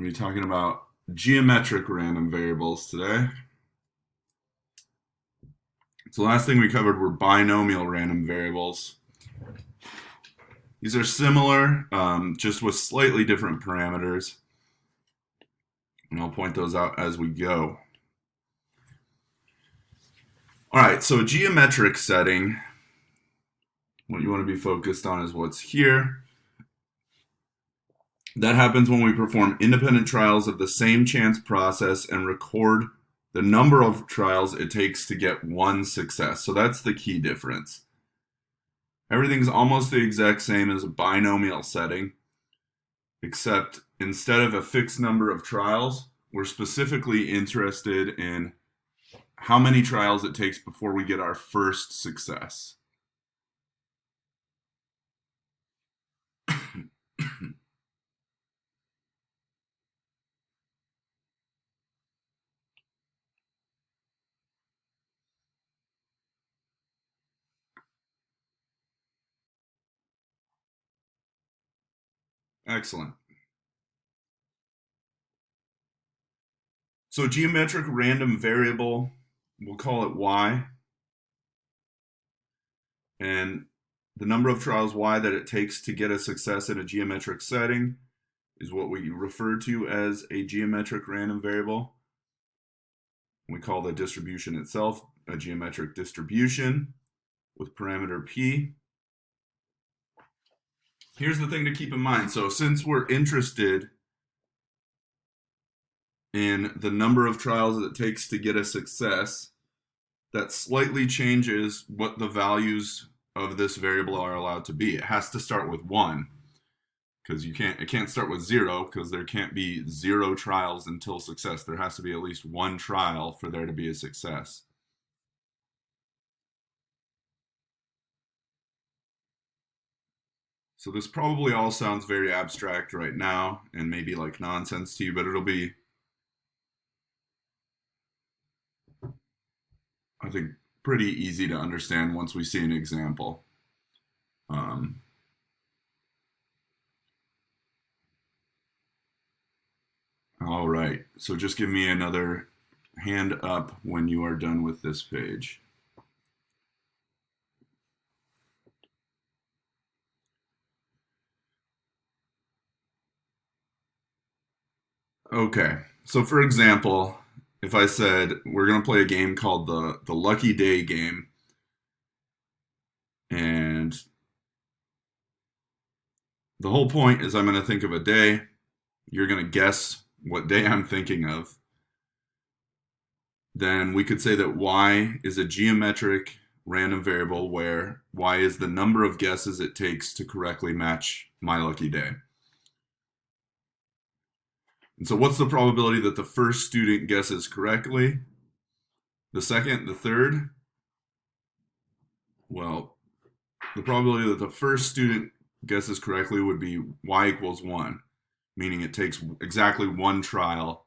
We're going to be talking about geometric random variables today. So the last thing we covered were binomial random variables. These are similar, just with slightly different parameters. And I'll point those out as we go. All right, so a geometric setting, what you want to be focused on is what's here. That happens when we perform independent trials of the same chance process and record the number of trials it takes to get one success. So that's the key difference. Everything's almost the exact same as a binomial setting, except instead of a fixed number of trials, we're specifically interested in how many trials it takes before we get our first success. Excellent. So geometric random variable, we'll call it y, and the number of trials y that it takes to get a success in a geometric setting is what we refer to as a geometric random variable. We call the distribution itself a geometric distribution with parameter p. Here's the thing to keep in mind. So since we're interested in the number of trials that it takes to get a success, that slightly changes what the values of this variable are allowed to be. It has to start with 1, because it can't start with 0, because there can't be 0 trials until success. There has to be at least 1 trial for there to be a success. So this probably all sounds very abstract right now and maybe like nonsense to you, but it'll be, I think, pretty easy to understand once we see an example. All right, so just give me another hand up when you are done with this page. Okay, so for example, if I said we're going to play a game called the Lucky Day game, and the whole point is I'm going to think of a day, you're going to guess what day I'm thinking of, then we could say that y is a geometric random variable where y is the number of guesses it takes to correctly match my lucky day. And so what's the probability that the first student guesses correctly? The second, the third? Well, the probability that the first student guesses correctly would be y equals 1, meaning it takes exactly 1 trial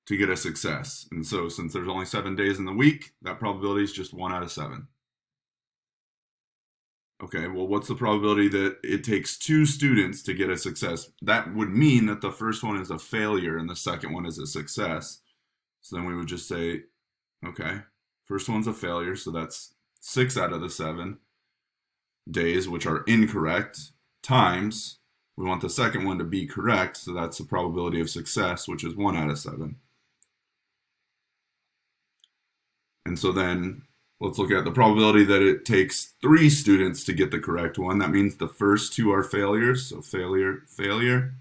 to get a success. And so since there's only 7 days in the week, that probability is just 1 out of 7. Okay, well, what's the probability that it takes 2 students to get a success? That would mean that the first one is a failure and the second one is a success. So then we would just say, okay, first one's a failure, so that's 6 out of the 7 days, which are incorrect, times, we want the second one to be correct, so that's the probability of success, which is 1 out of 7. And so then let's look at the probability that it takes 3 students to get the correct one. That means the first 2 are failures, so failure, failure.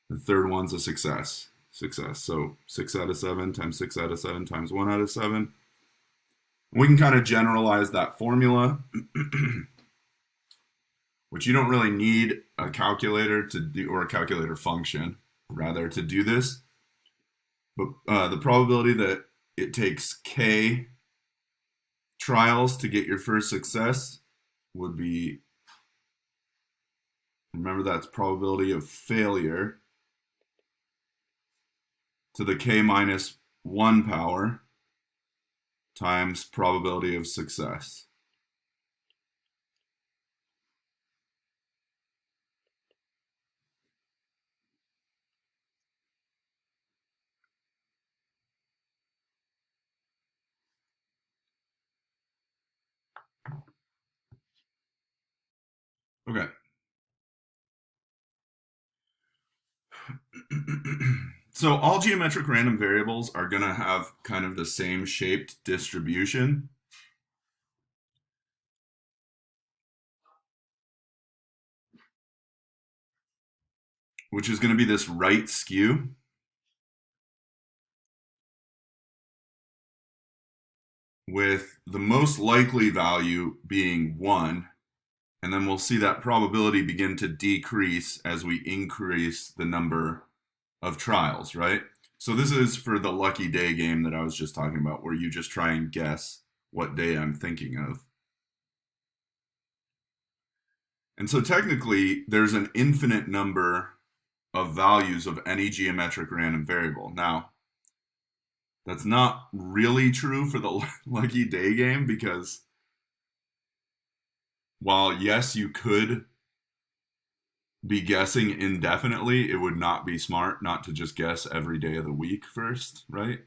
The third one's a success, success. So 6 out of 7 times 6 out of 7 times 1 out of 7. We can kind of generalize that formula, which you don't really need a calculator to do, or a calculator function, rather, to do this. But the probability that it takes k trials to get your first success would be, remember that's probability of failure to the k minus 1 power times probability of success. Okay. So all geometric random variables are going to have kind of the same shaped distribution. Which is going to be this right skew. With the most likely value being 1, and then we'll see that probability begin to decrease as we increase the number of trials, right? So this is for the lucky day game that I was just talking about, where you just try and guess what day I'm thinking of. And so technically, there's an infinite number of values of any geometric random variable. Now, that's not really true for the lucky day game, because while yes, you could be guessing indefinitely, it would not be smart not to just guess every day of the week first, right?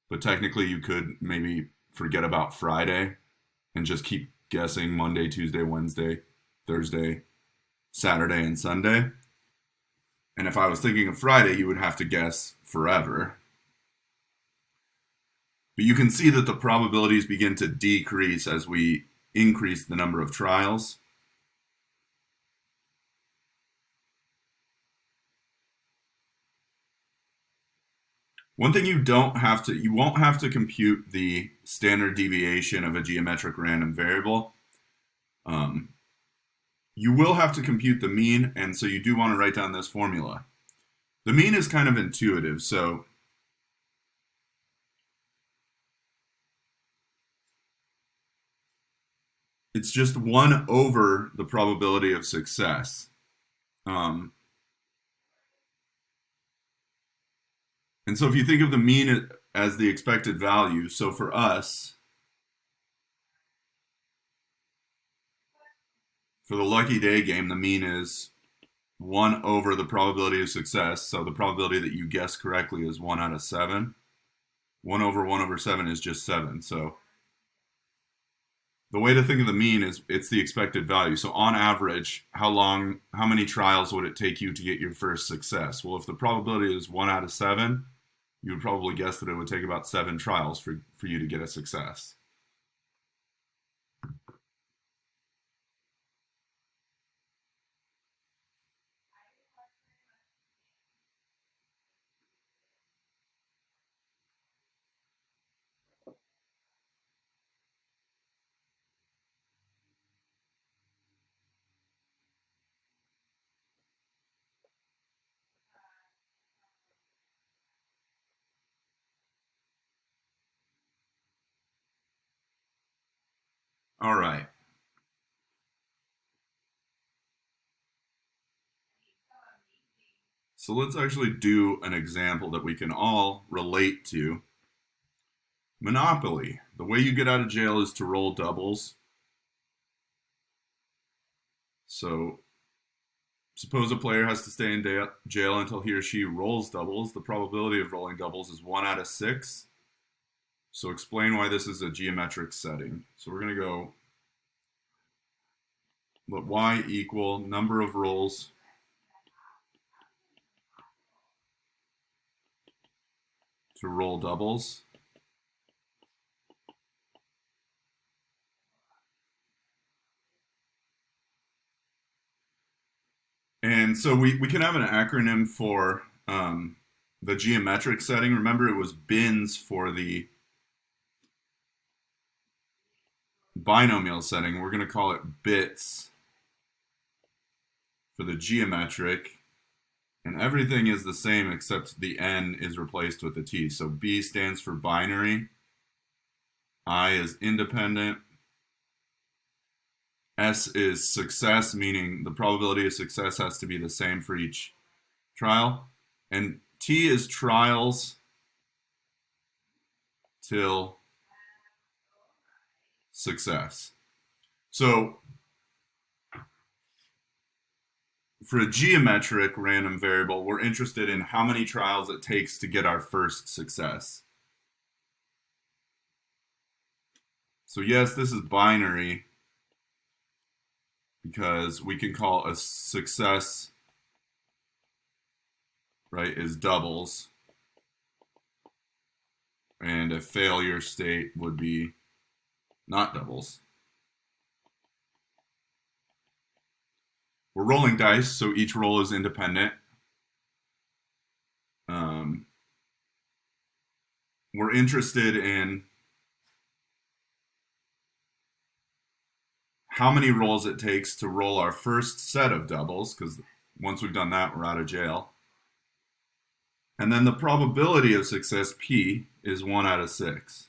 But technically, you could maybe forget about Friday and just keep guessing Monday, Tuesday, Wednesday, Thursday, Saturday, and Sunday. And if I was thinking of Friday, you would have to guess forever. But you can see that the probabilities begin to decrease as we increase the number of trials. One thing you won't have to compute the standard deviation of a geometric random variable. You will have to compute the mean, and so you do want to write down this formula. The mean is kind of intuitive, so it's just 1 over the probability of success. And so if you think of the mean as the expected value, so for us, for the lucky day game, the mean is 1 over the probability of success. So the probability that you guess correctly is 1 out of 7. 1 over 7 is just 7. So the way to think of the mean is it's the expected value. So on average, how many trials would it take you to get your first success? Well, if the probability is 1 out of 7, you would probably guess that it would take about 7 trials for you to get a success. All right. So let's actually do an example that we can all relate to. Monopoly. The way you get out of jail is to roll doubles. So suppose a player has to stay in jail until he or she rolls doubles. The probability of rolling doubles is 1 out of 6. So explain why this is a geometric setting. So we're going to go, let y equal number of rolls to roll doubles. And so we can have an acronym for the geometric setting. Remember, it was bins for the binomial setting. We're going to call it bits for the geometric. And everything is the same except the n is replaced with a t. So B stands for binary. I is independent. S is success, meaning the probability of success has to be the same for each trial. And T is trials till success. So for a geometric random variable, we're interested in how many trials it takes to get our first success. So yes, this is binary. because we can call a success, right, is doubles, and a failure state would be not doubles. We're rolling dice, so each roll is independent. We're interested in how many rolls it takes to roll our first set of doubles, because once we've done that, we're out of jail. And then the probability of success, P, is 1 out of 6.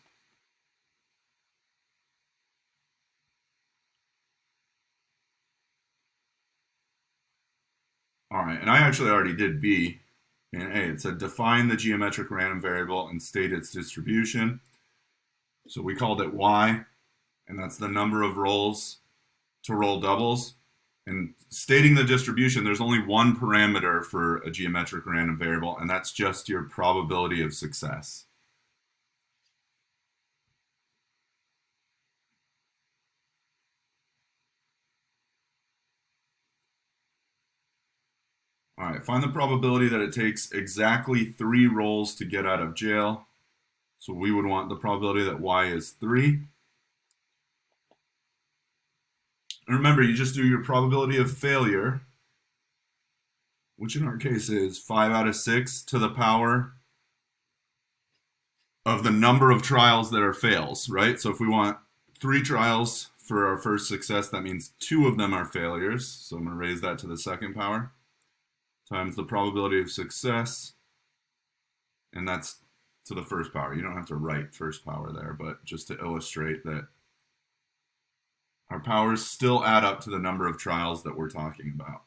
All right, and I actually already did B and A. It said define the geometric random variable and state its distribution. So we called it Y, and that's the number of rolls to roll doubles. And stating the distribution, there's only one parameter for a geometric random variable, and that's just your probability of success. All right, find the probability that it takes exactly 3 rolls to get out of jail. So we would want the probability that Y is 3. And remember, you just do your probability of failure, which in our case is 5 out of 6 to the power of the number of trials that are fails, right? So if we want 3 trials for our first success, that means 2 of them are failures. So I'm going to raise that to the second power, times the probability of success, and that's to the first power. You don't have to write first power there, but just to illustrate that our powers still add up to the number of trials that we're talking about.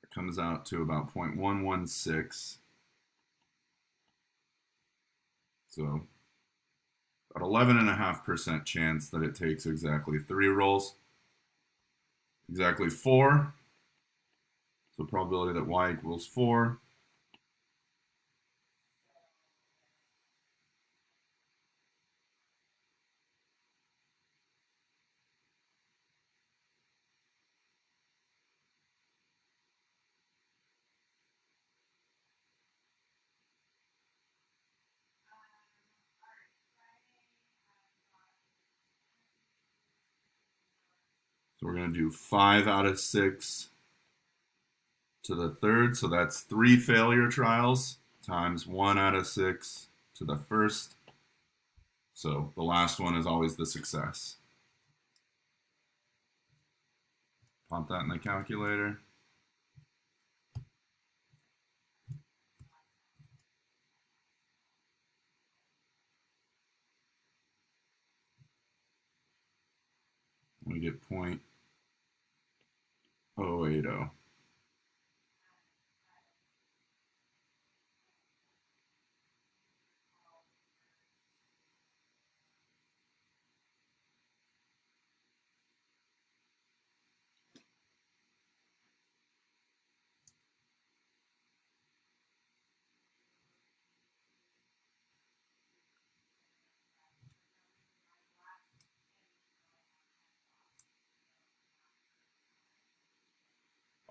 It comes out to about 0.116. So about 11.5% chance that it takes exactly 3 rolls. Exactly 4. So probability that Y equals 4. So we're going to do 5 out of 6 to the third. So that's 3 failure trials times 1 out of 6 to the first. So the last one is always the success. Pop that in the calculator. We get 0.080.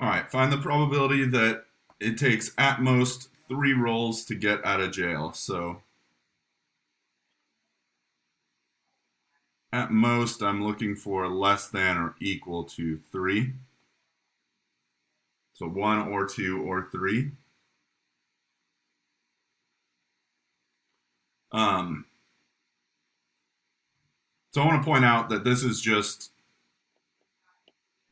All right, find the probability that it takes at most 3 rolls to get out of jail. So at most, I'm looking for less than or equal to 3. So 1 or 2 or 3. So I want to point out that this is just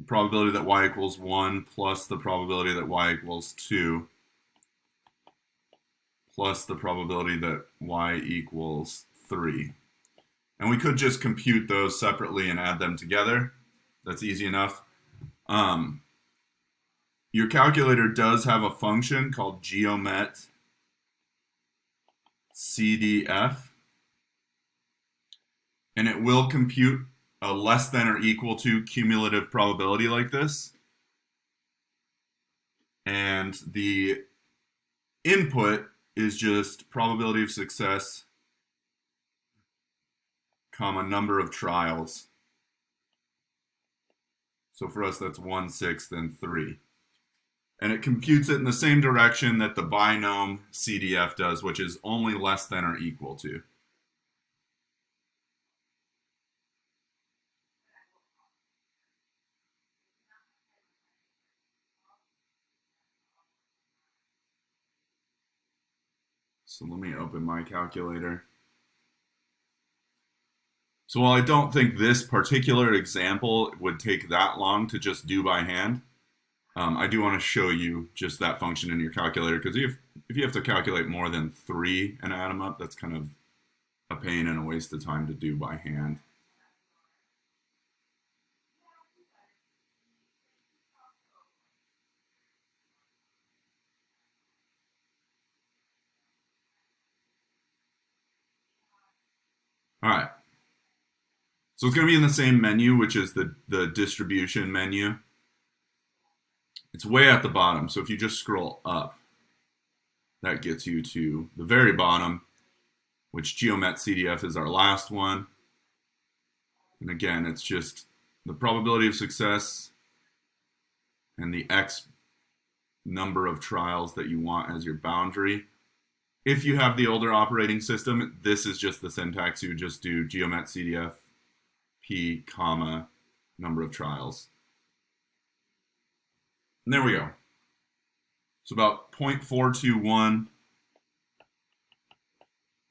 probability that Y equals 1 plus the probability that Y equals 2 plus the probability that Y equals 3. And we could just compute those separately and add them together. That's easy enough. Your calculator does have a function called geomet CDF, and it will compute a less than or equal to cumulative probability like this. And the input is just probability of success, comma, number of trials. So for us, that's 1/6 and 3. And it computes it in the same direction that the binom CDF does, which is only less than or equal to. So let me open my calculator. So while I don't think this particular example would take that long to just do by hand, I do want to show you just that function in your calculator, because if you have to calculate more than 3 and add them up, that's kind of a pain and a waste of time to do by hand. All right. So it's going to be in the same menu, which is the distribution menu. It's way at the bottom. So if you just scroll up, that gets you to the very bottom, which GeoMet CDF is our last one. And again, it's just the probability of success and the X number of trials that you want as your boundary. If you have the older operating system, this is just the syntax. You would just do GeoMet CDF P, comma, number of trials. And there we go. So about 0.421,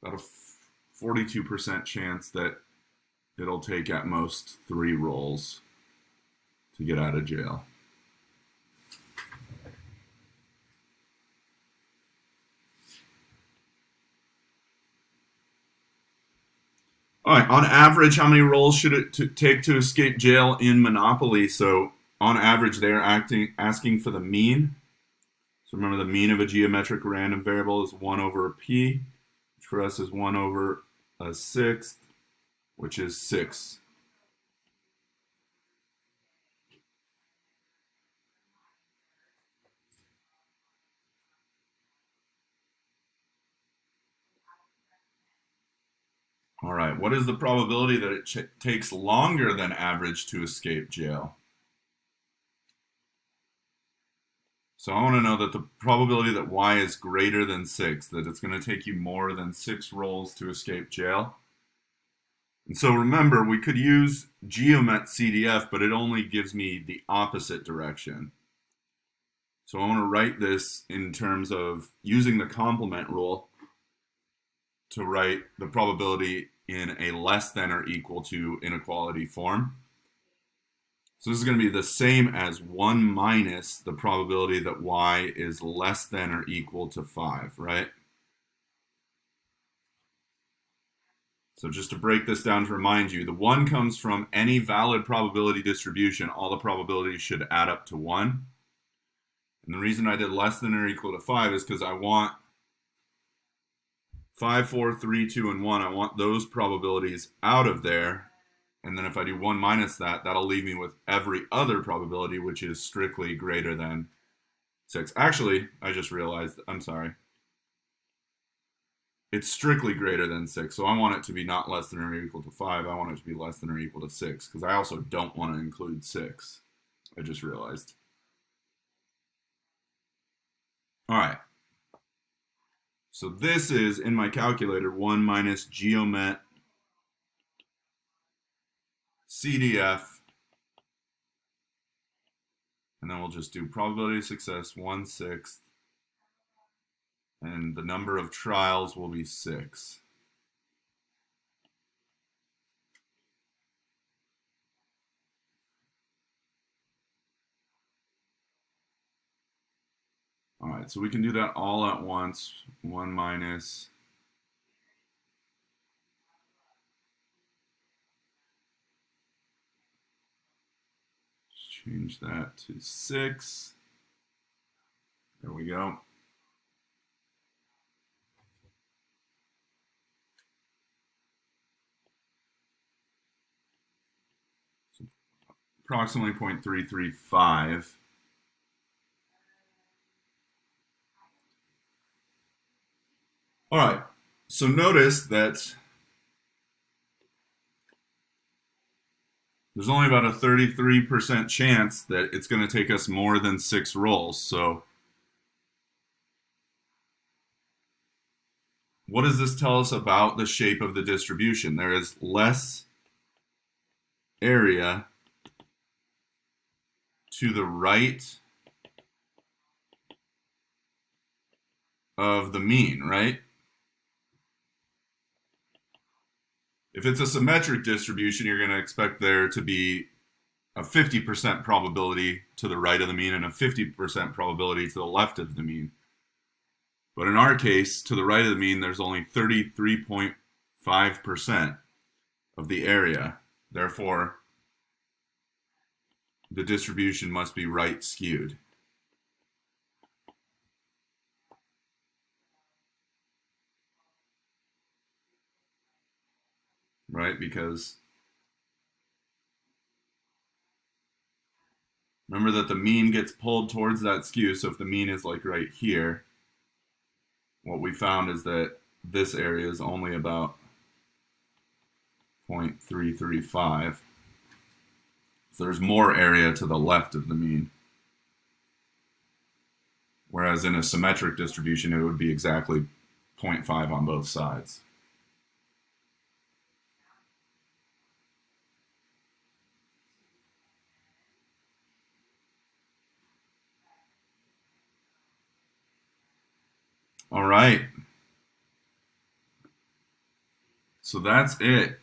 about a 42% chance that it'll take at most 3 rolls to get out of jail. All right, on average, how many rolls should it take to escape jail in Monopoly? So on average, they're asking for the mean. So remember, the mean of a geometric random variable is 1 over p, which for us is 1 over a sixth, which is 6. All right, what is the probability that it takes longer than average to escape jail? So I want to know that the probability that y is greater than 6, that it's going to take you more than 6 rolls to escape jail. And so remember, we could use GeoMet CDF, but it only gives me the opposite direction. So I want to write this in terms of using the complement rule to write the probability in a less than or equal to inequality form. So this is going to be the same as 1 minus the probability that y is less than or equal to 5, right? So just to break this down to remind you, the 1 comes from any valid probability distribution. All the probabilities should add up to 1. And the reason I did less than or equal to 5 is because I want 5, 4, 3, 2, and 1. I want those probabilities out of there. And then if I do 1 minus that, that'll leave me with every other probability, which is strictly greater than 6. Actually, I just realized, I'm sorry. It's strictly greater than 6. So I want it to be not less than or equal to 5. I want it to be less than or equal to 6, because I also don't want to include 6. I just realized. All right. So this is, in my calculator, 1 minus GeoMet CDF. And then we'll just do probability of success 1/6. And the number of trials will be 6. All right, so we can do that all at once. 1 minus. Change that to 6. There we go. approximately 0.335. All right, so notice that there's only about a 33% chance that it's going to take us more than 6 rolls. So what does this tell us about the shape of the distribution? There is less area to the right of the mean, right? If it's a symmetric distribution, you're going to expect there to be a 50% probability to the right of the mean and a 50% probability to the left of the mean. But in our case, to the right of the mean, there's only 33.5% of the area. Therefore, the distribution must be right skewed. Right? Because remember that the mean gets pulled towards that skew. So if the mean is like right here, what we found is that this area is only about 0.335. So there's more area to the left of the mean. Whereas in a symmetric distribution, it would be exactly 0.5 on both sides. All right. So that's it.